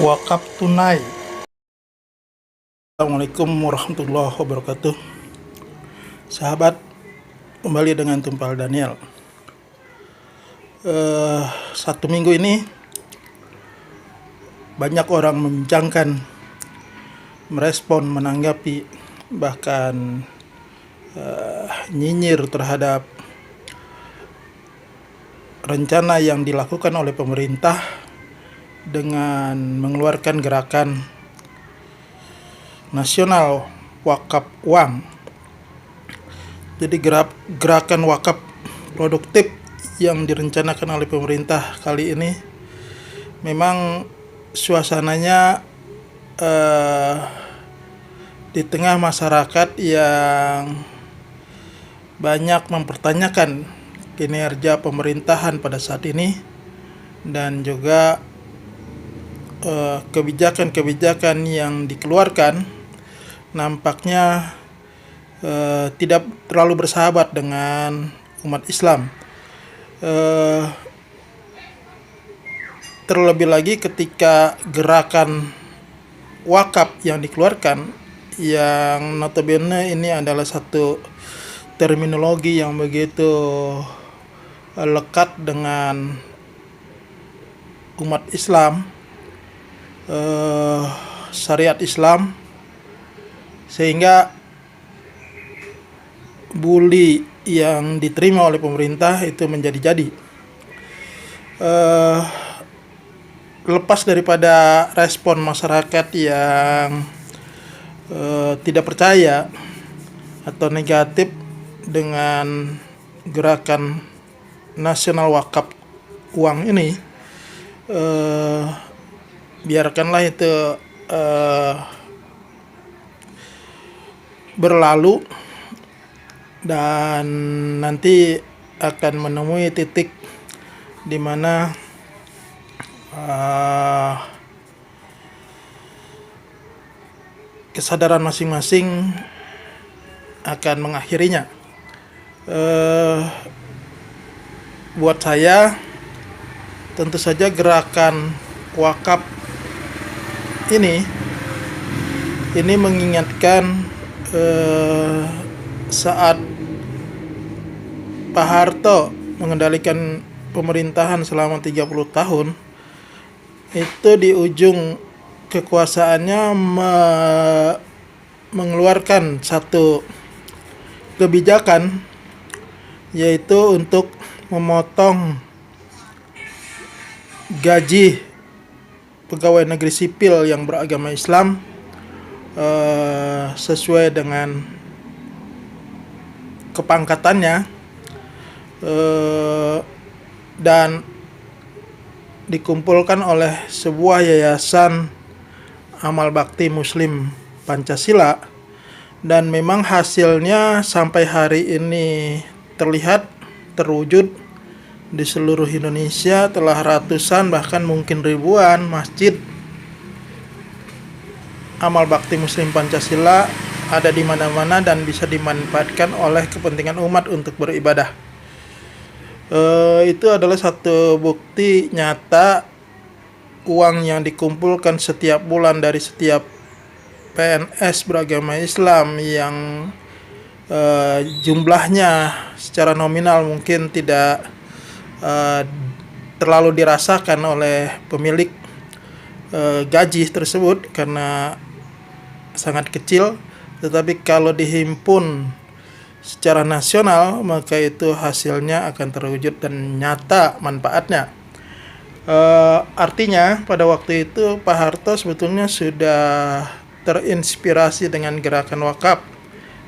Wakaf tunai. Assalamualaikum warahmatullahi wabarakatuh. Sahabat, kembali dengan Tumpal Daniel. Satu minggu ini banyak orang membincangkan, merespon, menanggapi, bahkan nyinyir terhadap rencana yang dilakukan oleh pemerintah dengan mengeluarkan gerakan nasional wakaf uang. Jadi gerakan wakaf produktif yang direncanakan oleh pemerintah kali ini memang suasananya di tengah masyarakat yang banyak mempertanyakan kinerja pemerintahan pada saat ini, dan juga kebijakan-kebijakan yang dikeluarkan nampaknya tidak terlalu bersahabat dengan umat Islam. Terlebih lagi ketika gerakan wakaf yang dikeluarkan, yang notabene ini adalah satu terminologi yang begitu lekat dengan umat Islam, syariat Islam, sehingga bully yang diterima oleh pemerintah itu menjadi-jadi. Lepas daripada respon masyarakat yang tidak percaya atau negatif dengan gerakan nasional wakaf uang ini, biarkanlah itu berlalu, dan nanti akan menemui titik di mana kesadaran masing-masing akan mengakhirinya. Buat saya, tentu saja gerakan wakaf ini mengingatkan saat Pak Harto mengendalikan pemerintahan selama 30 tahun, itu di ujung kekuasaannya mengeluarkan satu kebijakan, yaitu untuk memotong gaji pegawai negeri sipil yang beragama Islam sesuai dengan kepangkatannya, dan dikumpulkan oleh sebuah yayasan amal bakti Muslim Pancasila, dan memang hasilnya sampai hari ini terlihat, terwujud di seluruh Indonesia. Telah ratusan bahkan mungkin ribuan masjid amal bakti Muslim Pancasila ada di mana-mana dan bisa dimanfaatkan oleh kepentingan umat untuk beribadah. Itu adalah satu bukti nyata uang yang dikumpulkan setiap bulan dari setiap PNS beragama Islam yang jumlahnya secara nominal mungkin tidak terlalu dirasakan oleh pemilik gaji tersebut karena sangat kecil, tetapi kalau dihimpun secara nasional maka itu hasilnya akan terwujud dan nyata manfaatnya. Artinya pada waktu itu Pak Harto sebetulnya sudah terinspirasi dengan gerakan wakaf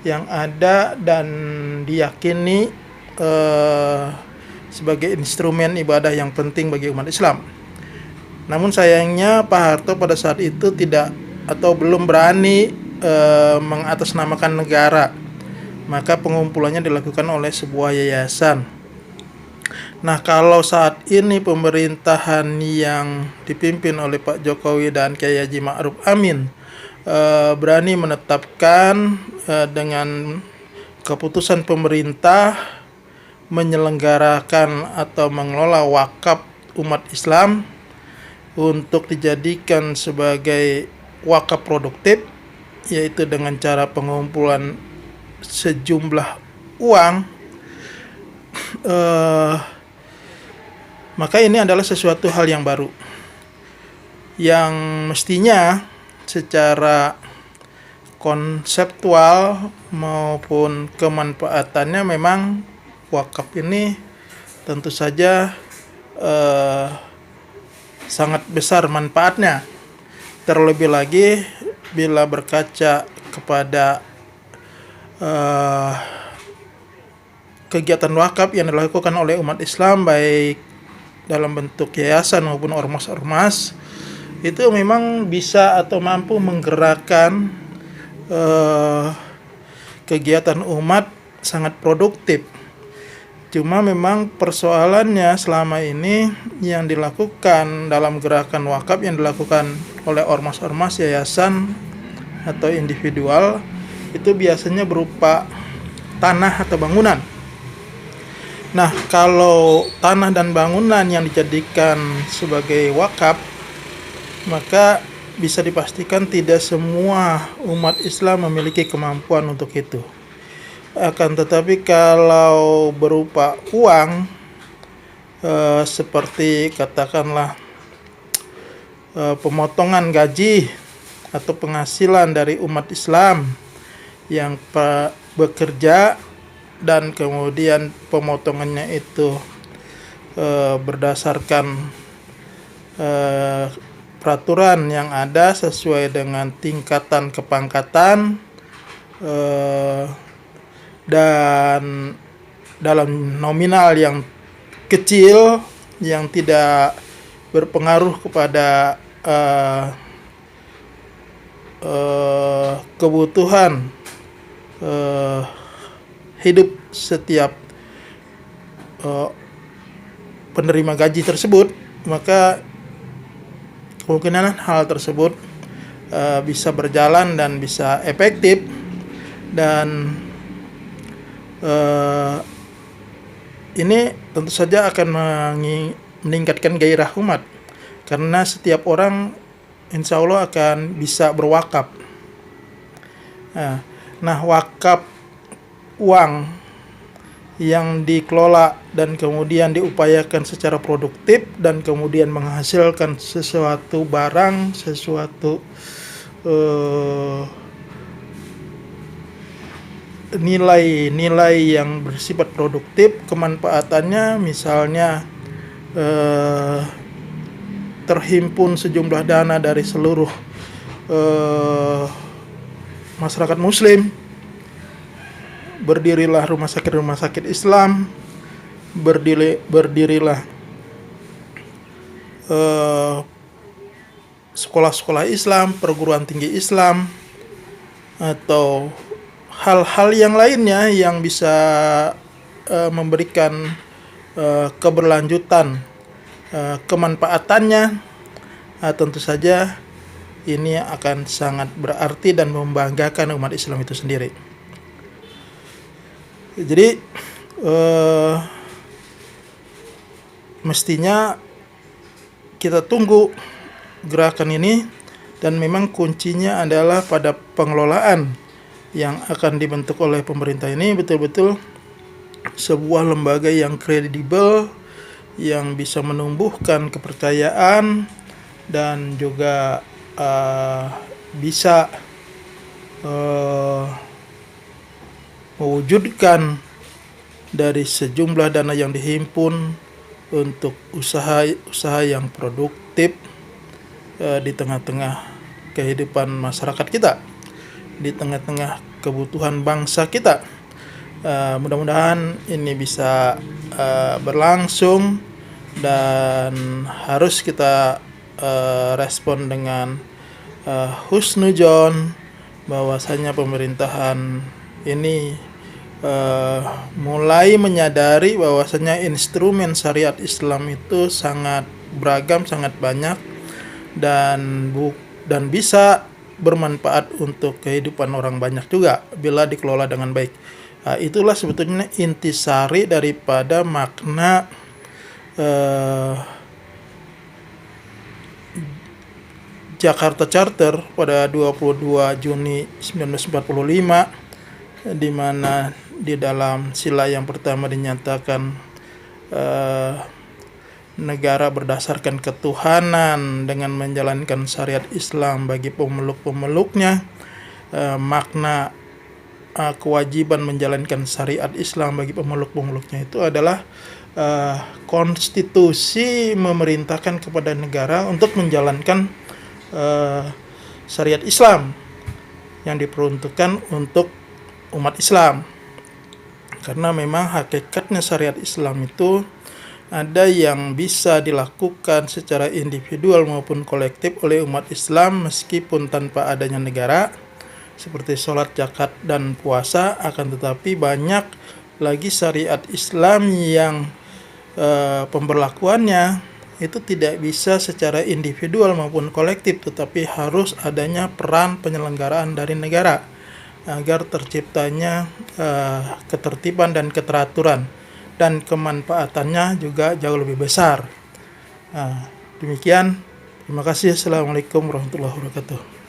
yang ada dan diyakini sebagai instrumen ibadah yang penting bagi umat Islam. Namun sayangnya Pak Harto pada saat itu tidak atau belum berani mengatasnamakan negara, maka pengumpulannya dilakukan oleh sebuah yayasan. Nah, kalau saat ini pemerintahan yang dipimpin oleh Pak Jokowi dan Kiai Haji Ma'ruf Amin berani menetapkan dengan keputusan pemerintah menyelenggarakan atau mengelola wakaf umat Islam, untuk dijadikan sebagai wakaf produktif, yaitu dengan cara pengumpulan sejumlah uang, maka ini adalah sesuatu hal yang baru yang mestinya secara konseptual maupun kemanfaatannya memang wakaf ini tentu saja sangat besar manfaatnya. Terlebih lagi bila berkaca kepada kegiatan wakaf yang dilakukan oleh umat Islam, baik dalam bentuk yayasan maupun ormas-ormas, itu memang bisa atau mampu menggerakkan kegiatan umat sangat produktif. Cuma memang persoalannya selama ini yang dilakukan dalam gerakan wakaf yang dilakukan oleh ormas-ormas, yayasan atau individual itu biasanya berupa tanah atau bangunan. Nah, kalau tanah dan bangunan yang dijadikan sebagai wakaf, maka bisa dipastikan tidak semua umat Islam memiliki kemampuan untuk itu. Akan tetapi kalau berupa uang, seperti katakanlah pemotongan gaji atau penghasilan dari umat Islam yang bekerja, dan kemudian pemotongannya itu berdasarkan peraturan yang ada sesuai dengan tingkatan kepangkatan, dan dalam nominal yang kecil yang tidak berpengaruh kepada kebutuhan hidup setiap penerima gaji tersebut, maka kemungkinan hal tersebut bisa berjalan dan bisa efektif, dan ini tentu saja akan meningkatkan gairah umat, karena setiap orang insya Allah akan bisa berwakaf. Nah, wakaf uang yang dikelola dan kemudian diupayakan secara produktif dan kemudian menghasilkan sesuatu barang, sesuatu nilai-nilai yang bersifat produktif, kemanfaatannya misalnya terhimpun sejumlah dana dari seluruh masyarakat muslim, berdirilah rumah sakit Islam, berdirilah sekolah-sekolah Islam, perguruan tinggi Islam, atau hal-hal yang lainnya yang bisa memberikan keberlanjutan kemanfaatannya, tentu saja ini akan sangat berarti dan membanggakan umat Islam itu sendiri. Jadi mestinya kita tunggu gerakan ini, dan memang kuncinya adalah pada pengelolaan yang akan dibentuk oleh pemerintah ini betul-betul sebuah lembaga yang kredibel, yang bisa menumbuhkan kepercayaan dan juga bisa mewujudkan dari sejumlah dana yang dihimpun untuk usaha yang produktif di tengah-tengah kehidupan masyarakat kita, di tengah-tengah kebutuhan bangsa kita. Mudah-mudahan ini bisa berlangsung, dan harus kita respon dengan husnudzon bahwasanya pemerintahan ini mulai menyadari bahwasanya instrumen syariat Islam itu sangat beragam, sangat banyak, dan bisa bermanfaat untuk kehidupan orang banyak juga bila dikelola dengan baik. Itulah sebetulnya intisari daripada makna Jakarta Charter pada 22 Juni 1945, di mana di dalam sila yang pertama dinyatakan negara berdasarkan ketuhanan dengan menjalankan syariat Islam bagi pemeluk-pemeluknya. Makna kewajiban menjalankan syariat Islam bagi pemeluk-pemeluknya itu adalah konstitusi memerintahkan kepada negara untuk menjalankan syariat Islam yang diperuntukkan untuk umat Islam. Karena memang hakikatnya syariat Islam itu ada yang bisa dilakukan secara individual maupun kolektif oleh umat Islam meskipun tanpa adanya negara, seperti sholat, zakat, dan puasa. Akan tetapi banyak lagi syariat Islam yang pemberlakuannya itu tidak bisa secara individual maupun kolektif, tetapi harus adanya peran penyelenggaraan dari negara agar terciptanya ketertiban dan keteraturan, dan kemanfaatannya juga jauh lebih besar. Demikian, terima kasih. Assalamualaikum warahmatullahi wabarakatuh.